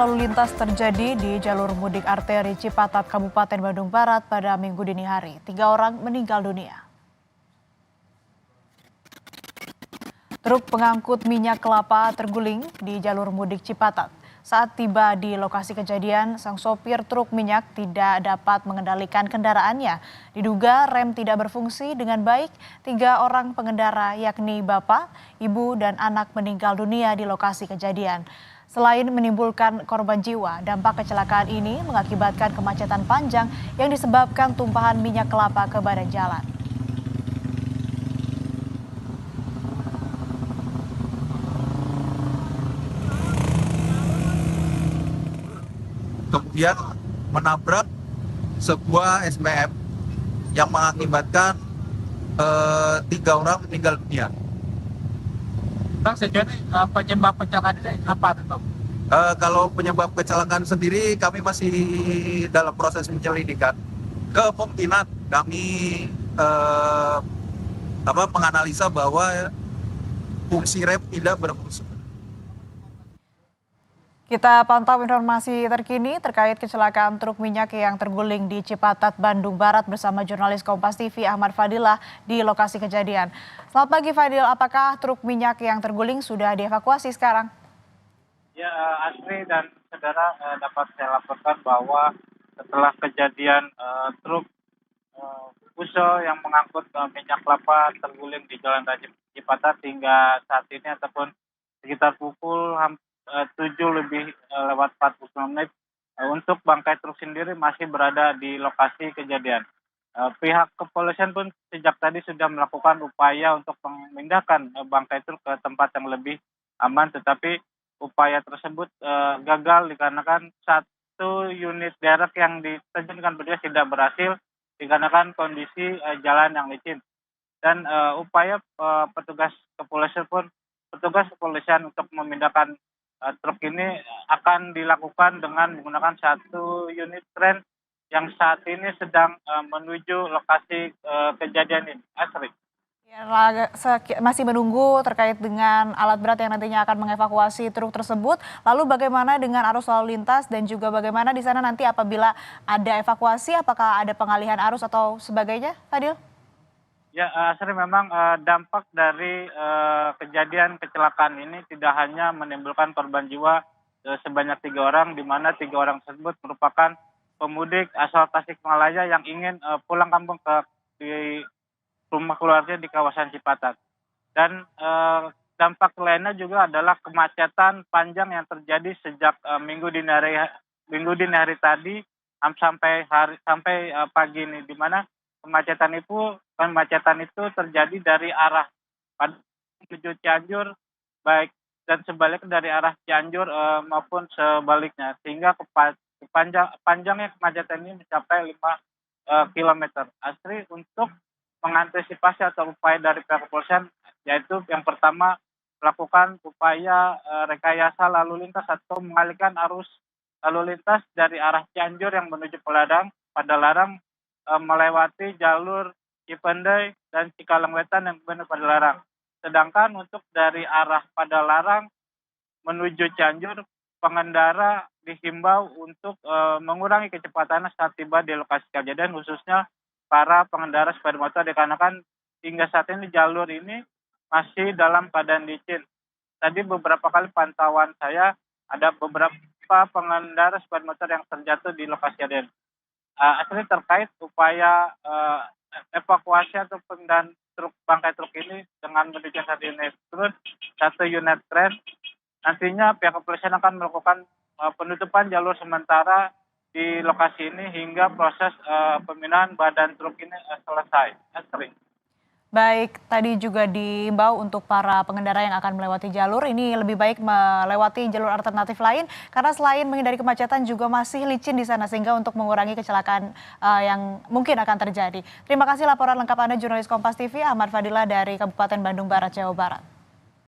Lalu lintas terjadi di jalur mudik arteri Cipatat, Kabupaten Bandung Barat pada Minggu dini hari. 3 orang meninggal dunia. Truk pengangkut minyak kelapa terguling di jalur mudik Cipatat. Saat tiba di lokasi kejadian, sang sopir truk minyak tidak dapat mengendalikan kendaraannya. Diduga rem tidak berfungsi dengan baik. 3 orang pengendara yakni bapak, ibu, dan anak meninggal dunia di lokasi kejadian. Selain menimbulkan korban jiwa, dampak kecelakaan ini mengakibatkan kemacetan panjang yang disebabkan tumpahan minyak kelapa ke badan jalan. Kemudian menabrak sebuah SPM yang mengakibatkan 3 orang meninggal dunia. Bang, sejauh ini penyebab kecelakaan ini apa Bang? Kalau penyebab kecelakaan sendiri kami masih dalam proses penyelidikan. Kemungkinan kami menganalisa bahwa fungsi rem tidak berfungsi. Kita pantau informasi terkini terkait kecelakaan truk minyak yang terguling di Cipatat, Bandung Barat bersama jurnalis Kompas TV Ahmad Fadilah di lokasi kejadian. Selamat pagi Fadil, apakah truk minyak yang terguling sudah dievakuasi sekarang? Ya, Asri dan saudara, dapat saya laporkan bahwa setelah kejadian truk Fuso yang mengangkut minyak kelapa terguling di Jalan Raya Cipatat hingga saat ini ataupun sekitar pukul 7:40 untuk bangkai truk sendiri masih berada di lokasi kejadian. Pihak kepolisian pun sejak tadi sudah melakukan upaya untuk memindahkan bangkai truk ke tempat yang lebih aman, tetapi upaya tersebut gagal dikarenakan satu unit derek yang diterjunkan berdua tidak berhasil dikarenakan kondisi jalan yang licin. Dan upaya petugas kepolisian untuk memindahkan truk ini akan dilakukan dengan menggunakan satu unit kren yang saat ini sedang menuju lokasi kejadian ini. Asri. Ya, masih menunggu terkait dengan alat berat yang nantinya akan mengevakuasi truk tersebut. Lalu bagaimana dengan arus lalu lintas dan juga bagaimana di sana nanti apabila ada evakuasi, apakah ada pengalihan arus atau sebagainya, Fadil? Ya, Asri, memang dampak dari kejadian kecelakaan ini tidak hanya menimbulkan korban jiwa sebanyak 3 orang, di mana 3 orang tersebut merupakan pemudik asal Tasikmalaya yang ingin pulang kampung di rumah keluarga di kawasan Cipatat. Dan dampak lainnya juga adalah kemacetan panjang yang terjadi sejak minggu dini hari tadi sampai pagi ini, di mana kemacetan itu terjadi dari arah menuju Cianjur baik dan sebaliknya dari arah Cianjur maupun sebaliknya, sehingga panjangnya kemacetan ini mencapai 5 km. Asri, untuk mengantisipasi atau upaya dari pihak kepolisian yaitu yang pertama melakukan upaya rekayasa lalu lintas atau mengalihkan arus lalu lintas dari arah Cianjur yang menuju Padalarang melewati jalur Cipendei dan Cikalengwetan yang menuju Padalarang. Sedangkan untuk dari arah Padalarang menuju Cianjur, pengendara dihimbau untuk mengurangi kecepatannya saat tiba di lokasi kejadian, khususnya para pengendara sepeda motor, dikarenakan hingga saat ini jalur ini masih dalam keadaan licin. Tadi beberapa kali pantauan saya ada beberapa pengendara sepeda motor yang terjatuh di lokasi kejadian. Asli, terkait upaya evakuasi atau dan bangkai truk ini dengan mendirikan satu unit kren, nantinya pihak kepolisian akan melakukan penutupan jalur sementara di lokasi ini hingga proses pemindahan badan truk ini selesai. Asri. Baik, tadi juga diimbau untuk para pengendara yang akan melewati jalur ini lebih baik melewati jalur alternatif lain karena selain menghindari kemacetan juga masih licin di sana sehingga untuk mengurangi kecelakaan yang mungkin akan terjadi. Terima kasih laporan lengkap Anda jurnalis Kompas TV Ahmad Fadilah dari Kabupaten Bandung Barat, Jawa Barat.